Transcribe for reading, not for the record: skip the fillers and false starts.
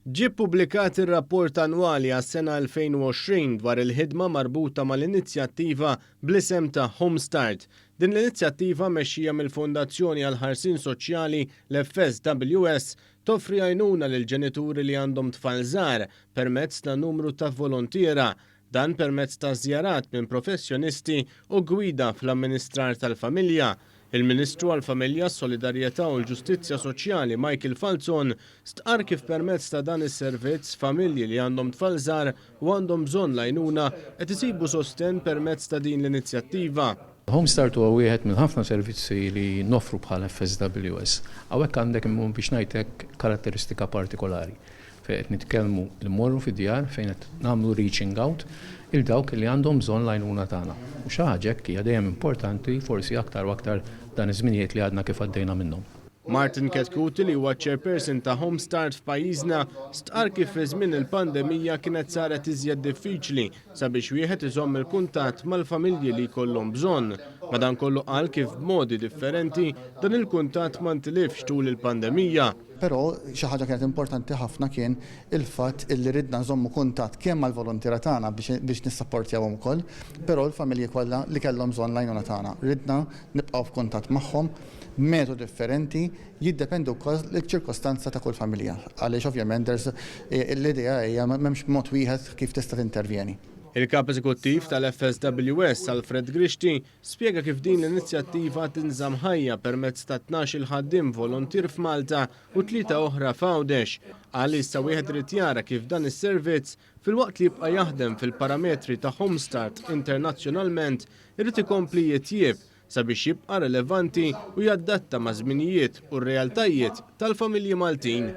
Ġie ppubblikat ir-rapport annwali għas-sena 2020 dwar il-ħidma marbuta mal-inizjattiva bl-isem ta' Homestart. Din l-inizjattiva mexxija mill-Fondazzjoni għal Ħarsien Soċjali l-FSWS toffri għajnuna lil ġenituri li għandhom tfal żgħar permezz ta' numru ta' volontiera. Dan permezz ta' żjarat minn professjonisti u gwida fl-amministrar tal-familja. Il-Ministru għall-Familja, Solidarjetà u l-Ġustizzja Soċjali Michael Falzon stqar kif permezz ta' dan is-servizz familji li għandhom tfal żgħar u għandhom bżonn l-għajnuna qed isibu sostenn permezz ta' din l-inizjattiva. Homestart huwa wieħed minn ħafna servizzi li noffru bħala FSWS. Hawnhekk għandek imma biex ngħidlek karatteristika partikolari. Fejn qed nitkellmu li mmorru fid-djar fejn qed nagħmlu reaching out il dawk li għandhom bżonn l-għajnuna tagħna. U xi ħaġa hija dejjem importanti forsi aktar u aktar dan iż-żminijiet li għadna kif għaddejna minnhom. Martin Ketkuti li huwa chairperson ta' Homestart f'pajjiżna stqar kif fi żmien il-pandemija kienet saret iżjed diffiċli sabiex wieħed iżomm il-kuntatt mal-familji li jkollhom bżonn. Madankollu qal kif b'modi differenti dan il-kuntatt ma ntilifx tul il-pandemija. Però xi ħaġa kienet importanti ħafna kien il-fatt illi ridna nżommu kuntatt kemm mal-volontira tagħna biex nissapportjawhom ukoll, però l-familji kollha li kellhom bżonn l-għajnuna tagħna. Ridna nibqgħu f'kuntatt magħhom b'metodi differenti jiddependu wkoll l-ċirkostanza ta' kull familja. Għaliex ovvjament l-idea hija m'hemmx mod wieħed kif tista' tintervjeni. Il-kap eżekuttiv tal-FSWS Alfred Grixti spjega kif din l-inizjattiva tinżamm ħajja permezz ta' 12 ħaddiem volontir f'Malta u 3 oħra f'Għawdex. Qal issa wieħed irid jara kif dan is-servizz filwaqt li jibqa' jaħdem fil-parametri ta' Homestart internazzjonalment irid ikompli jitjieb sabiex jibqa' relevanti u jaddatta ma' żminijiet u r-realtajiet tal-familji Maltin.